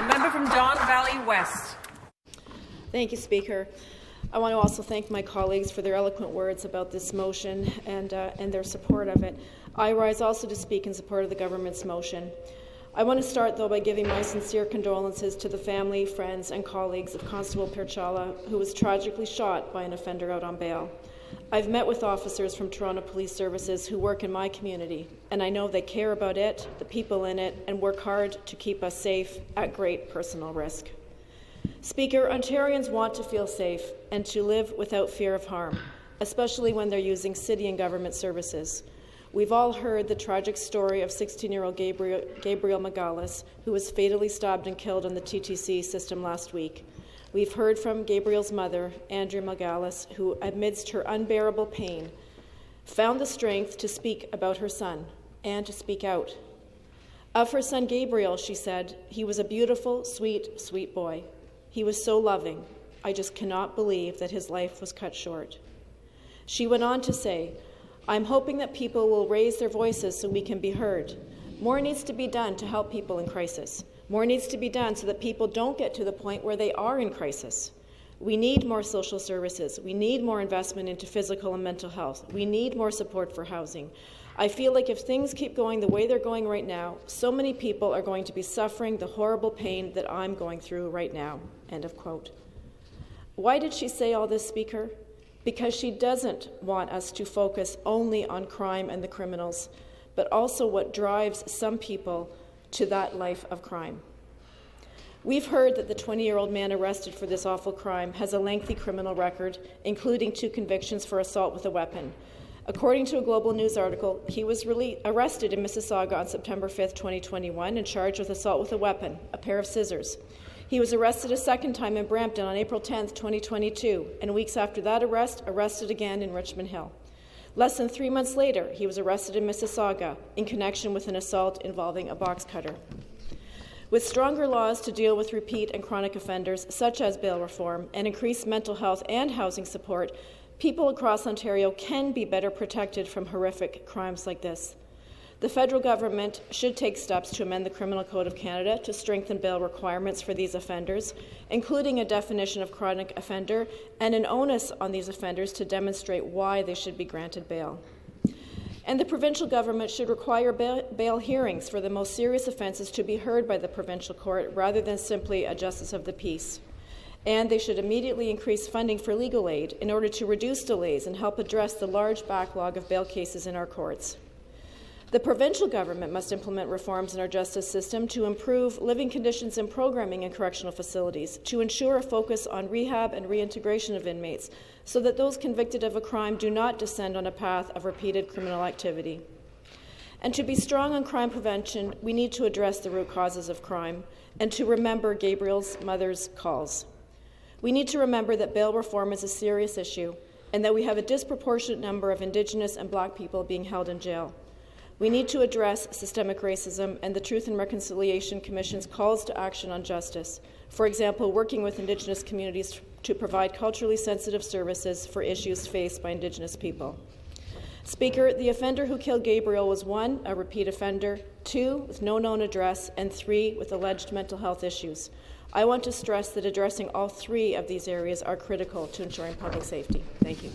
Member from Don Valley West. Thank you, Speaker. I want to also thank my colleagues for their eloquent words about this motion and their support of it. I rise also to speak in support of the government's motion. I want to start, though, by giving my sincere condolences to the family, friends, and colleagues of Constable Perchala, who was tragically shot by an offender out on bail. I've met with officers from Toronto Police Services who work in my community, and I know they care about it, the people in it, and work hard to keep us safe at great personal risk. Speaker, Ontarians want to feel safe and to live without fear of harm, especially when they're using city and government services. We've all heard the tragic story of 16-year-old Gabriel Magalis, who was fatally stabbed and killed on the TTC system last week. We've heard from Gabriel's mother, Andrea Magalis, who, amidst her unbearable pain, found the strength to speak about her son and to speak out. Of her son Gabriel, she said, "He was a beautiful, sweet, sweet boy. He was so loving. I just cannot believe that his life was cut short." She went on to say, "I'm hoping that people will raise their voices so we can be heard. More needs to be done to help people in crisis. More needs to be done so that people don't get to the point where they are in crisis. We need more social services. We need more investment into physical and mental health. We need more support for housing. I feel like if things keep going the way they're going right now, so many people are going to be suffering the horrible pain that I'm going through right now." End of quote. Why did she say all this, Speaker? Because she doesn't want us to focus only on crime and the criminals, but also what drives some people to that life of crime. We've heard that the 20-year-old man arrested for this awful crime has a lengthy criminal record, including 2 convictions for assault with a weapon. According to a Global News article, he was arrested in Mississauga on September 5, 2021, and charged with assault with a weapon, a pair of scissors. He was arrested a second time in Brampton on April 10, 2022, and weeks after that arrest, arrested again in Richmond Hill. Less than 3 months later, he was arrested in Mississauga in connection with an assault involving a box cutter. With stronger laws to deal with repeat and chronic offenders, such as bail reform, and increased mental health and housing support, people across Ontario can be better protected from horrific crimes like this. The federal government should take steps to amend the Criminal Code of Canada to strengthen bail requirements for these offenders, including a definition of chronic offender and an onus on these offenders to demonstrate why they should be granted bail. And the provincial government should require bail hearings for the most serious offences to be heard by the provincial court rather than simply a justice of the peace. And they should immediately increase funding for legal aid in order to reduce delays and help address the large backlog of bail cases in our courts. The provincial government must implement reforms in our justice system to improve living conditions and programming in correctional facilities, to ensure a focus on rehab and reintegration of inmates, so that those convicted of a crime do not descend on a path of repeated criminal activity. And to be strong on crime prevention, we need to address the root causes of crime and to remember Gabriel's mother's calls. We need to remember that bail reform is a serious issue and that we have a disproportionate number of Indigenous and Black people being held in jail. We need to address systemic racism and the Truth and Reconciliation Commission's calls to action on justice. For example, working with Indigenous communities to provide culturally sensitive services for issues faced by Indigenous people. Speaker, the offender who killed Gabriel was 1, a repeat offender, 2, with no known address, and 3, with alleged mental health issues. I want to stress that addressing all 3 of these areas are critical to ensuring public safety. Thank you.